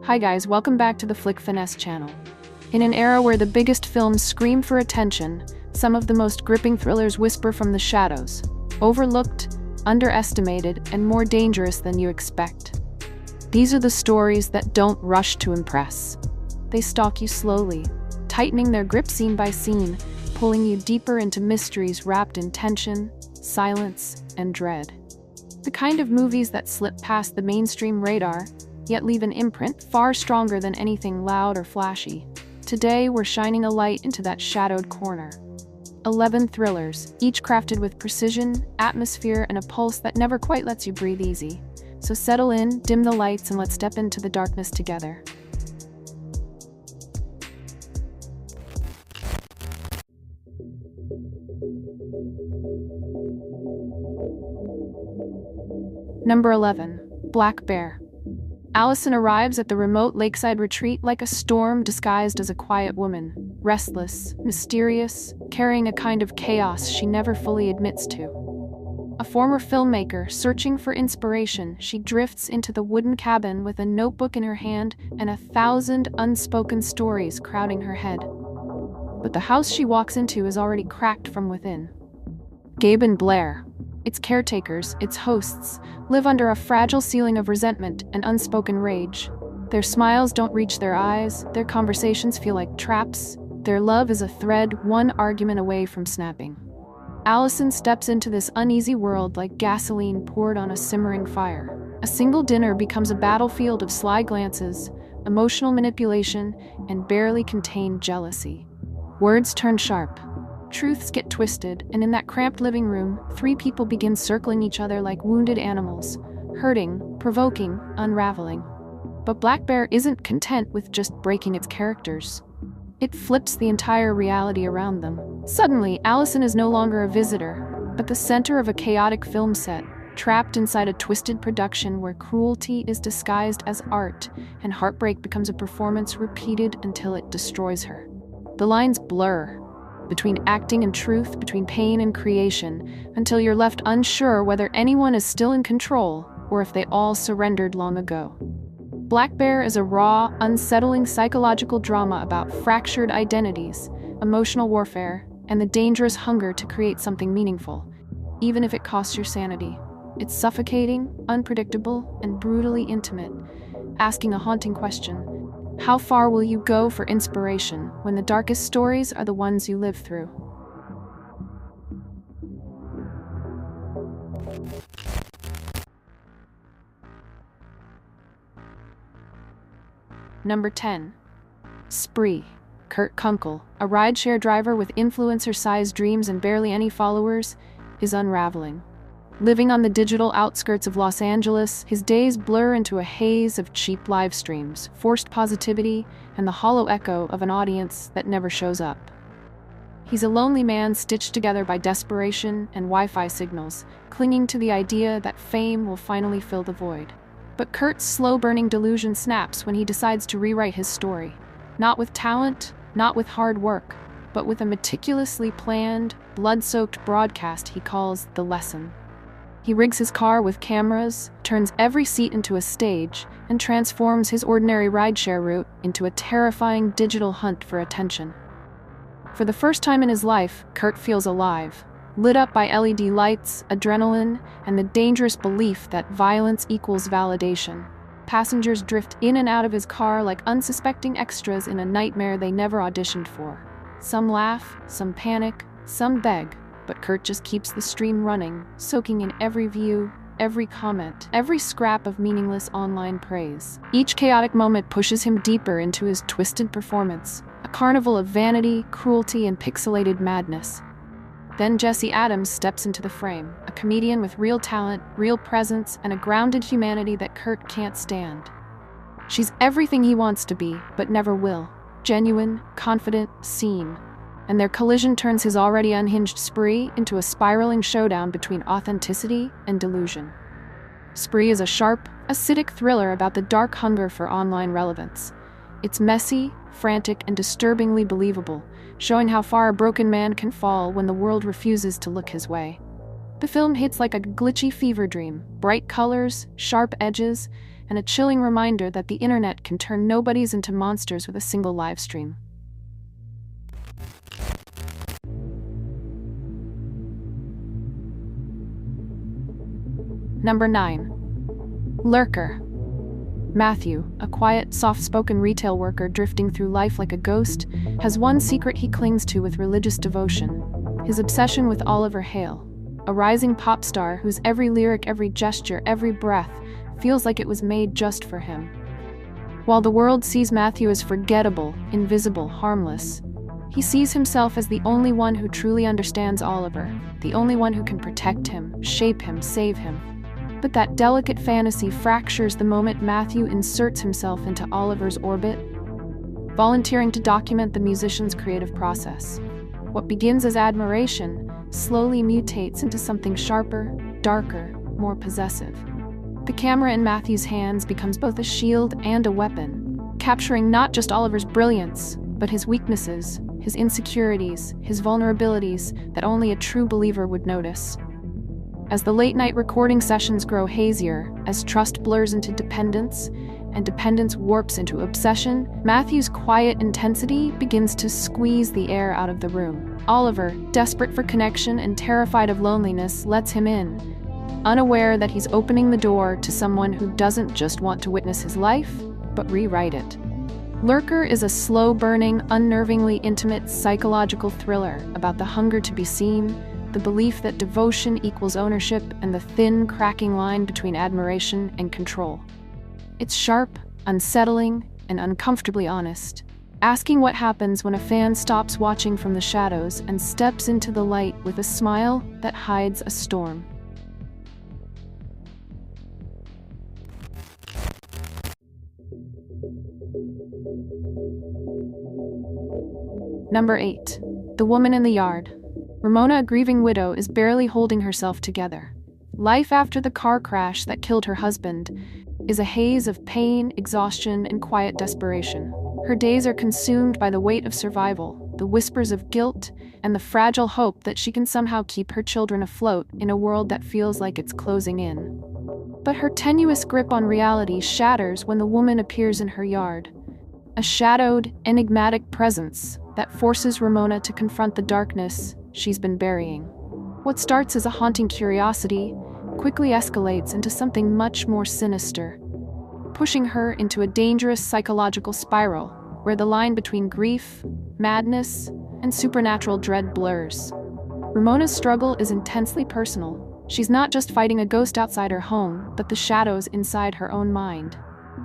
Hi guys, welcome back to the Flick Finesse channel. In an era where the biggest films scream for attention, some of the most gripping thrillers whisper from the shadows, overlooked, underestimated, and more dangerous than you expect. These are the stories that don't rush to impress. They stalk you slowly, tightening their grip scene by scene, pulling you deeper into mysteries wrapped in tension, silence, and dread. The kind of movies that slip past the mainstream radar, yet leave an imprint far stronger than anything loud or flashy. Today, we're shining a light into that shadowed corner. 11 thrillers, each crafted with precision, atmosphere, and a pulse that never quite lets you breathe easy. So settle in, dim the lights, and let's step into the darkness together. Number 11. Black Bear. Allison arrives at the remote lakeside retreat like a storm disguised as a quiet woman, restless, mysterious, carrying a kind of chaos she never fully admits to. A former filmmaker searching for inspiration, she drifts into the wooden cabin with a notebook in her hand and 1,000 unspoken stories crowding her head. But the house she walks into is already cracked from within. Gabe and Blair, its caretakers, its hosts, live under a fragile ceiling of resentment and unspoken rage. Their smiles don't reach their eyes, their conversations feel like traps, their love is a thread one argument away from snapping. Allison steps into this uneasy world like gasoline poured on a simmering fire. A single dinner becomes a battlefield of sly glances, emotional manipulation, and barely contained jealousy. Words turn sharp. Truths get twisted, and in that cramped living room, 3 people begin circling each other like wounded animals, hurting, provoking, unraveling. But Black Bear isn't content with just breaking its characters. It flips the entire reality around them. Suddenly, Allison is no longer a visitor, but the center of a chaotic film set, trapped inside a twisted production where cruelty is disguised as art, and heartbreak becomes a performance repeated until it destroys her. The lines blur between acting and truth, between pain and creation, until you're left unsure whether anyone is still in control or if they all surrendered long ago. Black Bear is a raw, unsettling psychological drama about fractured identities, emotional warfare, and the dangerous hunger to create something meaningful, even if it costs your sanity. It's suffocating, unpredictable, and brutally intimate, asking a haunting question. How far will you go for inspiration when the darkest stories are the ones you live through? Number 10. Spree. Kurt Kunkel, a rideshare driver with influencer-sized dreams and barely any followers, is unraveling. Living on the digital outskirts of Los Angeles, his days blur into a haze of cheap live streams, forced positivity, and the hollow echo of an audience that never shows up. He's a lonely man stitched together by desperation and Wi-Fi signals, clinging to the idea that fame will finally fill the void. But Kurt's slow-burning delusion snaps when he decides to rewrite his story. Not with talent, not with hard work, but with a meticulously planned, blood-soaked broadcast he calls The Lesson. He rigs his car with cameras, turns every seat into a stage, and transforms his ordinary rideshare route into a terrifying digital hunt for attention. For the first time in his life, Kurt feels alive, lit up by LED lights, adrenaline, and the dangerous belief that violence equals validation. Passengers drift in and out of his car like unsuspecting extras in a nightmare they never auditioned for. Some laugh, some panic, some beg. But Kurt just keeps the stream running, soaking in every view, every comment, every scrap of meaningless online praise. Each chaotic moment pushes him deeper into his twisted performance, a carnival of vanity, cruelty, and pixelated madness. Then Jesse Adams steps into the frame, a comedian with real talent, real presence, and a grounded humanity that Kurt can't stand. She's everything he wants to be, but never will. Genuine, confident, seen. And their collision turns his already unhinged spree into a spiraling showdown between authenticity and delusion. Spree is a sharp, acidic thriller about the dark hunger for online relevance. It's messy, frantic, and disturbingly believable, showing how far a broken man can fall when the world refuses to look his way. The film hits like a glitchy fever dream, bright colors, sharp edges, and a chilling reminder that the internet can turn nobodies into monsters with a single live stream. Number 9. Lurker. Matthew, a quiet, soft-spoken retail worker drifting through life like a ghost, has one secret he clings to with religious devotion: his obsession with Oliver Hale, a rising pop star whose every lyric, every gesture, every breath feels like it was made just for him. While the world sees Matthew as forgettable, invisible, harmless, he sees himself as the only one who truly understands Oliver, the only one who can protect him, shape him, save him. But that delicate fantasy fractures the moment Matthew inserts himself into Oliver's orbit, volunteering to document the musician's creative process. What begins as admiration slowly mutates into something sharper, darker, more possessive. The camera in Matthew's hands becomes both a shield and a weapon, capturing not just Oliver's brilliance, but his weaknesses, his insecurities, his vulnerabilities that only a true believer would notice. As the late-night recording sessions grow hazier, as trust blurs into dependence, and dependence warps into obsession, Matthew's quiet intensity begins to squeeze the air out of the room. Oliver, desperate for connection and terrified of loneliness, lets him in, unaware that he's opening the door to someone who doesn't just want to witness his life, but rewrite it. Lurker is a slow-burning, unnervingly intimate psychological thriller about the hunger to be seen, the belief that devotion equals ownership, and the thin, cracking line between admiration and control. It's sharp, unsettling, and uncomfortably honest, asking what happens when a fan stops watching from the shadows and steps into the light with a smile that hides a storm. Number 8. The Woman in the Yard. Ramona, a grieving widow, is barely holding herself together. Life after the car crash that killed her husband is a haze of pain, exhaustion, and quiet desperation. Her days are consumed by the weight of survival, the whispers of guilt, and the fragile hope that she can somehow keep her children afloat in a world that feels like it's closing in. But her tenuous grip on reality shatters when the woman appears in her yard, a shadowed, enigmatic presence that forces Ramona to confront the darkness she's been burying. What starts as a haunting curiosity quickly escalates into something much more sinister, pushing her into a dangerous psychological spiral where the line between grief, madness, and supernatural dread blurs. Ramona's struggle is intensely personal. She's not just fighting a ghost outside her home, but the shadows inside her own mind.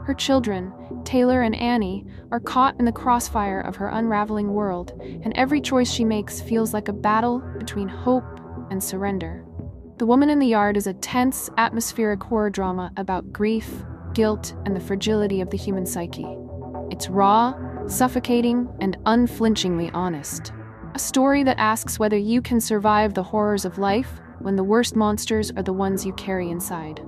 Her children, Taylor and Annie, are caught in the crossfire of her unraveling world, and every choice she makes feels like a battle between hope and surrender. The Woman in the Yard is a tense, atmospheric horror drama about grief, guilt, and the fragility of the human psyche. It's raw, suffocating, and unflinchingly honest. A story that asks whether you can survive the horrors of life when the worst monsters are the ones you carry inside.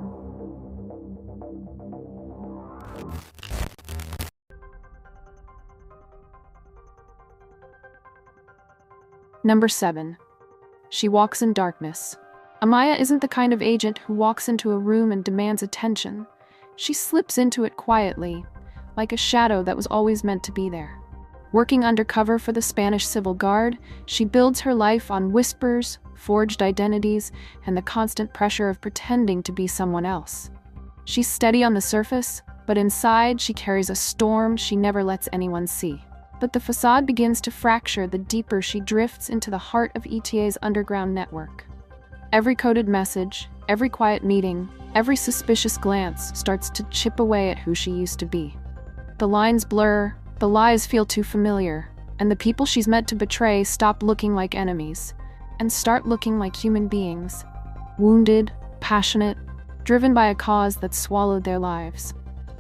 Number 7. She Walks in Darkness. Amaya isn't the kind of agent who walks into a room and demands attention. She slips into it quietly, like a shadow that was always meant to be there. Working undercover for the Spanish Civil Guard, she builds her life on whispers, forged identities, and the constant pressure of pretending to be someone else. She's steady on the surface, but inside she carries a storm she never lets anyone see. But the facade begins to fracture the deeper she drifts into the heart of ETA's underground network. Every coded message, every quiet meeting, every suspicious glance starts to chip away at who she used to be. The lines blur, the lies feel too familiar, and the people she's meant to betray stop looking like enemies and start looking like human beings, wounded, passionate, driven by a cause that swallowed their lives.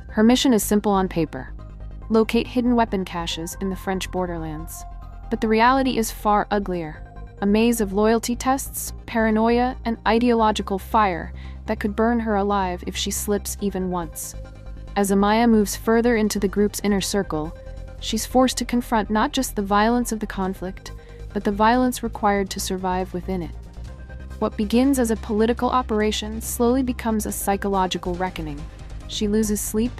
Her mission is simple on paper: locate hidden weapon caches in the French borderlands. But the reality is far uglier. A maze of loyalty tests, paranoia, and ideological fire that could burn her alive if she slips even once. As Amaya moves further into the group's inner circle, she's forced to confront not just the violence of the conflict, but the violence required to survive within it. What begins as a political operation slowly becomes a psychological reckoning, She loses sleep,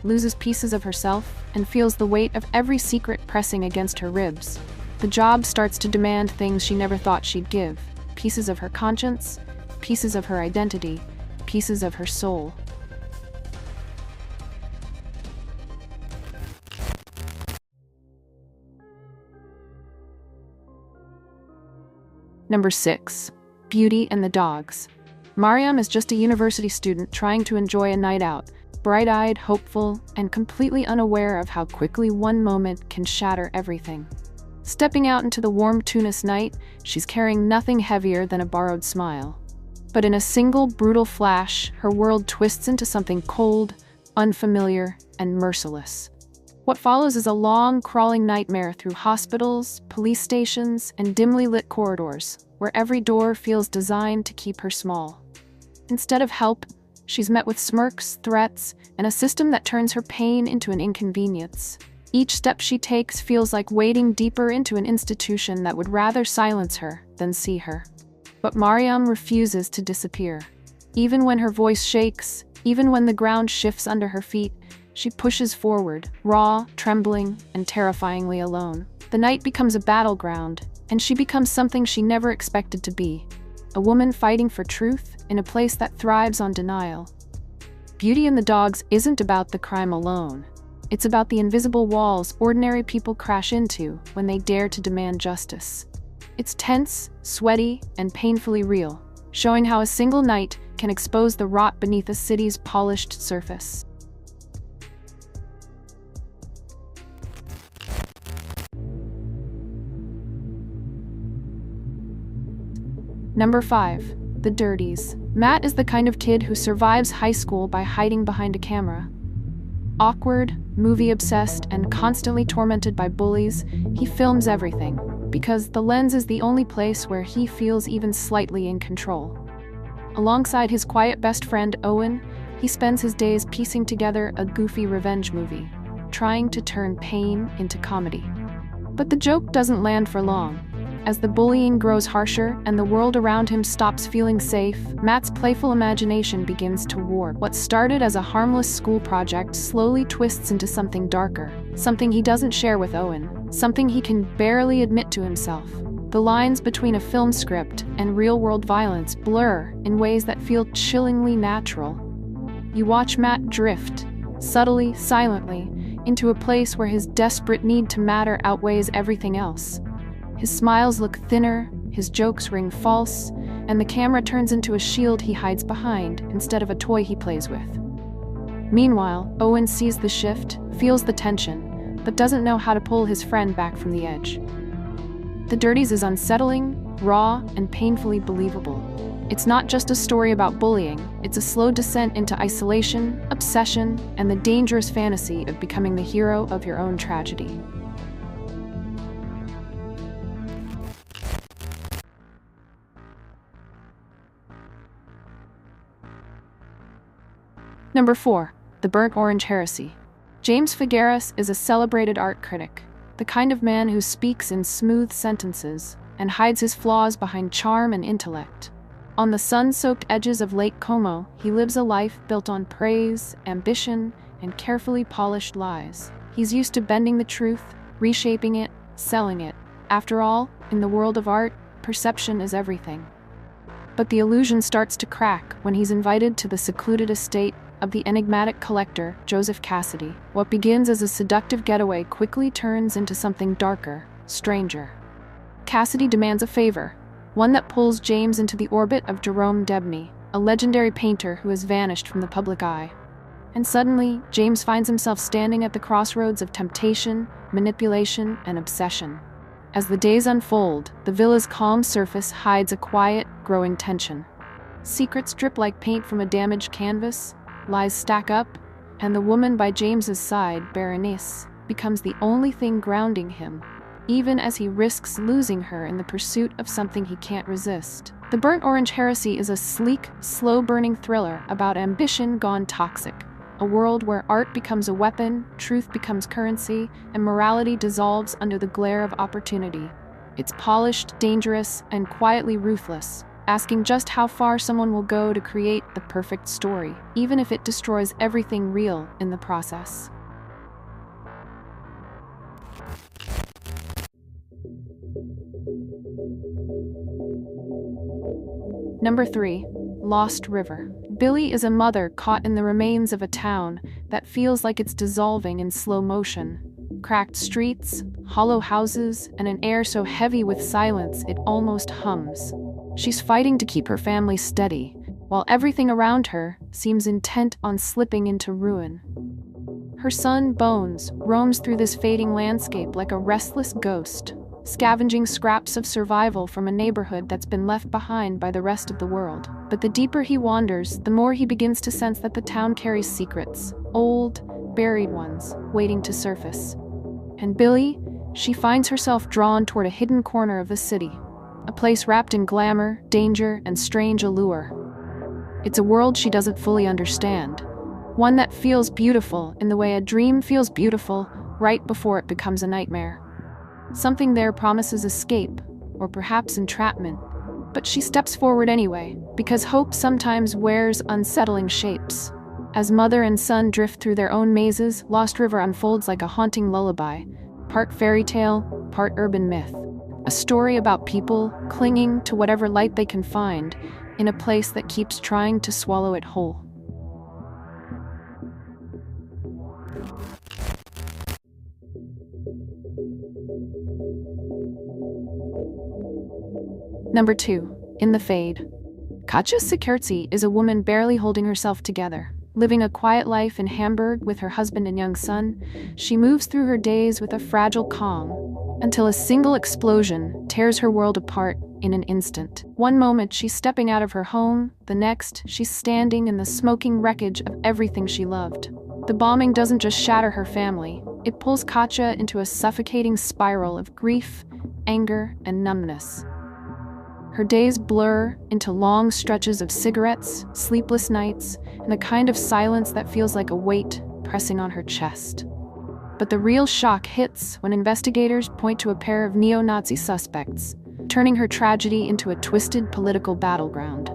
loses pieces of herself, and feels the weight of every secret pressing against her ribs. The job starts to demand things she never thought she'd give: pieces of her conscience, pieces of her identity, pieces of her soul. Number 6. Beauty and the Dogs. Mariam is just a university student trying to enjoy a night out, bright-eyed, hopeful, and completely unaware of how quickly one moment can shatter everything. Stepping out into the warm Tunis night, she's carrying nothing heavier than a borrowed smile. But in a single brutal flash, her world twists into something cold, unfamiliar, and merciless. What follows is a long, crawling nightmare through hospitals, police stations, and dimly lit corridors, where every door feels designed to keep her small. Instead of help, she's met with smirks, threats, and a system that turns her pain into an inconvenience. Each step she takes feels like wading deeper into an institution that would rather silence her than see her. But Mariam refuses to disappear. Even when her voice shakes, even when the ground shifts under her feet, she pushes forward, raw, trembling, and terrifyingly alone. The night becomes a battleground, and she becomes something she never expected to be: a woman fighting for truth in a place that thrives on denial. Beauty and the Dogs isn't about the crime alone. It's about the invisible walls ordinary people crash into when they dare to demand justice. It's tense, sweaty, and painfully real, showing how a single night can expose the rot beneath a city's polished surface. Number 5. The Dirties. Matt is the kind of kid who survives high school by hiding behind a camera. Awkward, movie-obsessed, and constantly tormented by bullies, he films everything, because the lens is the only place where he feels even slightly in control. Alongside his quiet best friend Owen, he spends his days piecing together a goofy revenge movie, trying to turn pain into comedy. But the joke doesn't land for long. As the bullying grows harsher and the world around him stops feeling safe, Matt's playful imagination begins to warp. What started as a harmless school project slowly twists into something darker, something he doesn't share with Owen, something he can barely admit to himself. The lines between a film script and real-world violence blur in ways that feel chillingly natural. You watch Matt drift, subtly, silently, into a place where his desperate need to matter outweighs everything else. His smiles look thinner, his jokes ring false, and the camera turns into a shield he hides behind instead of a toy he plays with. Meanwhile, Owen sees the shift, feels the tension, but doesn't know how to pull his friend back from the edge. The Dirties is unsettling, raw, and painfully believable. It's not just a story about bullying, it's a slow descent into isolation, obsession, and the dangerous fantasy of becoming the hero of your own tragedy. Number 4. The Burnt Orange Heresy. James Figueres is a celebrated art critic, the kind of man who speaks in smooth sentences and hides his flaws behind charm and intellect. On the sun-soaked edges of Lake Como, he lives a life built on praise, ambition, and carefully polished lies. He's used to bending the truth, reshaping it, selling it. After all, in the world of art, perception is everything. But the illusion starts to crack when he's invited to the secluded estate of the enigmatic collector, Joseph Cassidy. What begins as a seductive getaway quickly turns into something darker, stranger. Cassidy demands a favor, one that pulls James into the orbit of Jerome Debney, a legendary painter who has vanished from the public eye. And suddenly, James finds himself standing at the crossroads of temptation, manipulation, and obsession. As the days unfold, the villa's calm surface hides a quiet, growing tension. Secrets drip like paint from a damaged canvas, lies stack up, and the woman by James's side, Berenice, becomes the only thing grounding him, even as he risks losing her in the pursuit of something he can't resist. The Burnt Orange Heresy is a sleek, slow-burning thriller about ambition gone toxic, a world where art becomes a weapon, truth becomes currency, and morality dissolves under the glare of opportunity. It's polished, dangerous, and quietly ruthless, asking just how far someone will go to create the perfect story, even if it destroys everything real in the process. Number 3. Lost River. Billy is a mother caught in the remains of a town that feels like it's dissolving in slow motion. Cracked streets, hollow houses, and an air so heavy with silence it almost hums. She's fighting to keep her family steady, while everything around her seems intent on slipping into ruin. Her son, Bones, roams through this fading landscape like a restless ghost, scavenging scraps of survival from a neighborhood that's been left behind by the rest of the world. But the deeper he wanders, the more he begins to sense that the town carries secrets, old, buried ones, waiting to surface. And Billy, she finds herself drawn toward a hidden corner of the city, a place wrapped in glamour, danger, and strange allure. It's a world she doesn't fully understand, one that feels beautiful in the way a dream feels beautiful right before it becomes a nightmare. Something there promises escape, or perhaps entrapment, but she steps forward anyway, because hope sometimes wears unsettling shapes. As mother and son drift through their own mazes, Lost River unfolds like a haunting lullaby, part fairy tale, part urban myth. A story about people clinging to whatever light they can find in a place that keeps trying to swallow it whole. Number 2. In the Fade. Katja Heresy is a woman barely holding herself together. Living a quiet life in Hamburg with her husband and young son, she moves through her days with a fragile calm, until a single explosion tears her world apart in an instant. One moment she's stepping out of her home, the next she's standing in the smoking wreckage of everything she loved. The bombing doesn't just shatter her family, it pulls Katja into a suffocating spiral of grief, anger, and numbness. Her days blur into long stretches of cigarettes, sleepless nights, and the kind of silence that feels like a weight pressing on her chest. But the real shock hits when investigators point to a pair of neo-Nazi suspects, turning her tragedy into a twisted political battleground.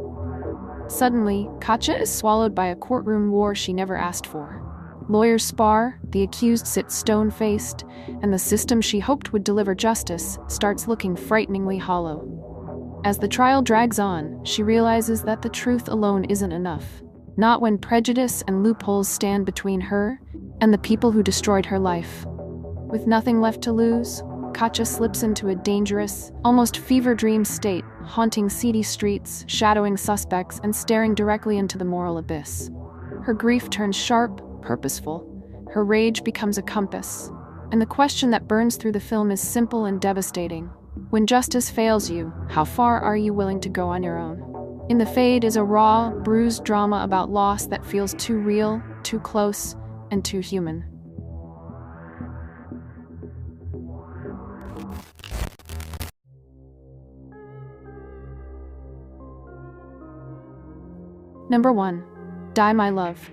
Suddenly, Katja is swallowed by a courtroom war she never asked for. Lawyers spar, the accused sits stone-faced, and the system she hoped would deliver justice starts looking frighteningly hollow. As the trial drags on, she realizes that the truth alone isn't enough. Not when prejudice and loopholes stand between her and the people who destroyed her life. With nothing left to lose, Katja slips into a dangerous, almost fever dream state, haunting seedy streets, shadowing suspects, and staring directly into the moral abyss. Her grief turns sharp, purposeful. Her rage becomes a compass. And the question that burns through the film is simple and devastating. When justice fails you, how far are you willing to go on your own? In the Fade is a raw, bruised drama about loss that feels too real, too close, and too human. Number 1. Die My Love.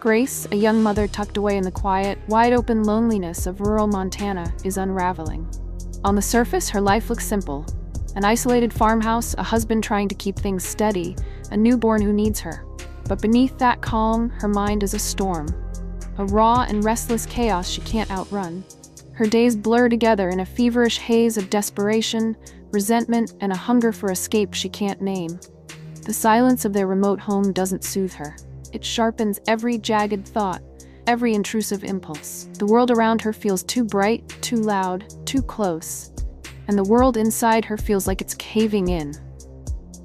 Grace, a young mother tucked away in the quiet, wide-open loneliness of rural Montana, is unraveling. On the surface, her life looks simple. An isolated farmhouse, a husband trying to keep things steady, a newborn who needs her. But beneath that calm, her mind is a storm. A raw and restless chaos she can't outrun. Her days blur together in a feverish haze of desperation, resentment, and a hunger for escape she can't name. The silence of their remote home doesn't soothe her. It sharpens every jagged thought, every intrusive impulse. The world around her feels too bright, too loud, too close, and the world inside her feels like it's caving in.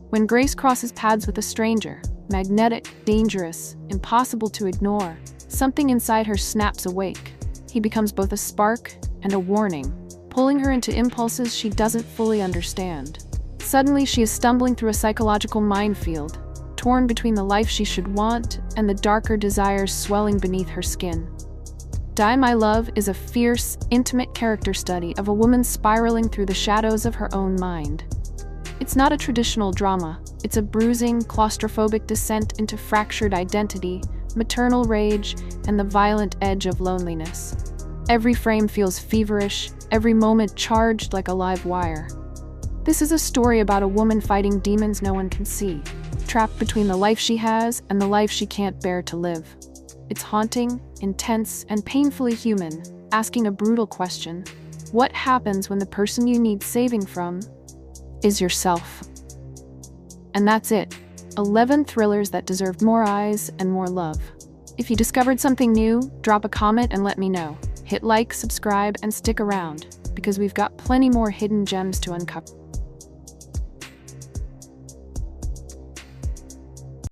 When Grace crosses paths with a stranger, magnetic, dangerous, impossible to ignore, something inside her snaps awake. He becomes both a spark and a warning, pulling her into impulses she doesn't fully understand. Suddenly, she is stumbling through a psychological minefield, torn between the life she should want and the darker desires swelling beneath her skin. Die My Love is a fierce, intimate character study of a woman spiraling through the shadows of her own mind. It's not a traditional drama. It's a bruising, claustrophobic descent into fractured identity, maternal rage, and the violent edge of loneliness. Every frame feels feverish, every moment charged like a live wire. This is a story about a woman fighting demons no one can see, trapped between the life she has and the life she can't bear to live. It's haunting, intense, and painfully human, asking a brutal question: what happens when the person you need saving from is yourself? And that's it. 11 thrillers that deserved more eyes and more love. If you discovered something new, drop a comment and let me know. Hit like, subscribe, and stick around, because we've got plenty more hidden gems to uncover.